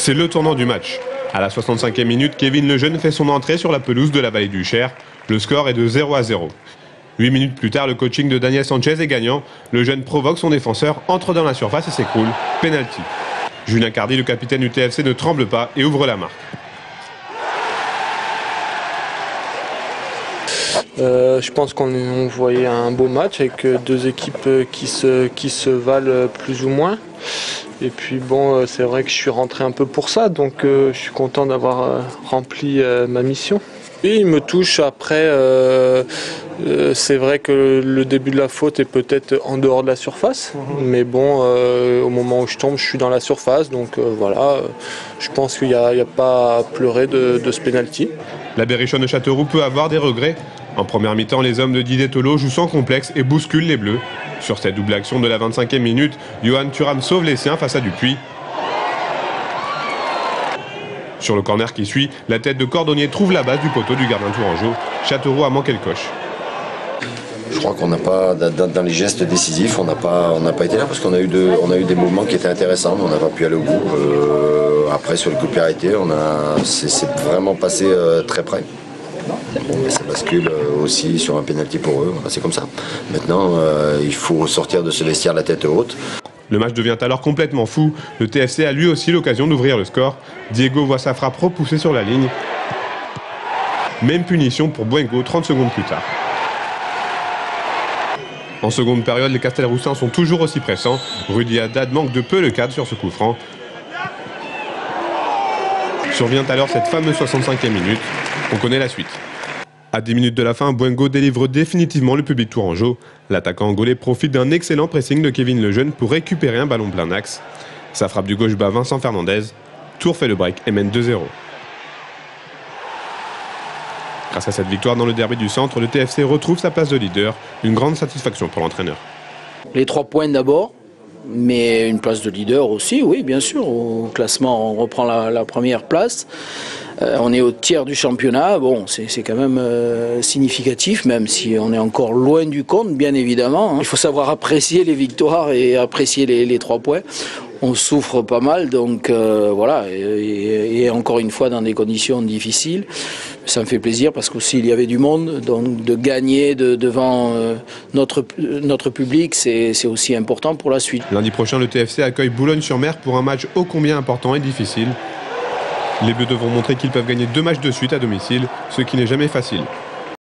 C'est le tournant du match. À la 65e minute, Kevin Lejeune fait son entrée sur la pelouse de la Vallée du Cher. Le score est de 0-0. 8 minutes plus tard, le coaching de Daniel Sanchez est gagnant. Lejeune provoque son défenseur, entre dans la surface et s'écroule. Penalty. Julien Cardy, le capitaine du TFC, ne tremble pas et ouvre la marque. Je pense qu'on voyait un beau match avec deux équipes qui se valent plus ou moins. Et puis bon, c'est vrai que je suis rentré un peu pour ça, donc je suis content d'avoir rempli ma mission. Et il me touche après, c'est vrai que le début de la faute est peut-être en dehors de la surface, mais bon, au moment où je tombe, je suis dans la surface, donc voilà, je pense qu'il n'y a pas à pleurer de ce pénalty. La Berrichonne de Châteauroux peut avoir des regrets. En première mi-temps, les hommes de Didier Tolo jouent sans complexe et bousculent les Bleus. Sur cette double action de la 25e minute, Johan Thuram sauve les siens face à Dupuis. Sur le corner qui suit, la tête de Cordonnier trouve la base du poteau du gardien tourangeau. Châteauroux a manqué le coche. Je crois qu'on n'a pas, dans les gestes décisifs, on n'a pas été là parce qu'on a eu des mouvements qui étaient intéressants, mais on n'a pas pu aller au bout. Après, sur le coup de pied arrêté, c'est vraiment passé très près. Bon, mais ça bascule aussi sur un pénalty pour eux, c'est comme ça. Maintenant, il faut sortir de ce vestiaire la tête haute. Le match devient alors complètement fou. Le TFC a lui aussi l'occasion d'ouvrir le score. Diego voit sa frappe repoussée sur la ligne. Même punition pour Buengo 30 secondes plus tard. En seconde période, les Castelroussins sont toujours aussi pressants. Rudy Haddad manque de peu le cadre sur ce coup franc. Survient alors cette fameuse 65e minute. On connaît la suite. À 10 minutes de la fin, Buengo délivre définitivement le public tourangeau. L'attaquant angolais profite d'un excellent pressing de Kevin Lejeune pour récupérer un ballon plein axe. Sa frappe du gauche bat Vincent Fernandez. Tours fait le break et mène 2-0. Grâce à cette victoire dans le derby du centre, le TFC retrouve sa place de leader. Une grande satisfaction pour l'entraîneur. Les 3 points d'abord, mais une place de leader aussi, oui, bien sûr. Au classement, on reprend la première place. On est au tiers du championnat. Bon, c'est quand même significatif, même si on est encore loin du compte, bien évidemment. Il faut savoir apprécier les victoires et apprécier les 3 points. On souffre pas mal, donc voilà, et encore une fois dans des conditions difficiles. Ça me fait plaisir parce qu'aussi il y avait du monde, donc de gagner devant notre public, c'est aussi important pour la suite. Lundi prochain, le TFC accueille Boulogne-sur-Mer pour un match ô combien important et difficile. Les Bleus devront montrer qu'ils peuvent gagner 2 matchs de suite à domicile, ce qui n'est jamais facile.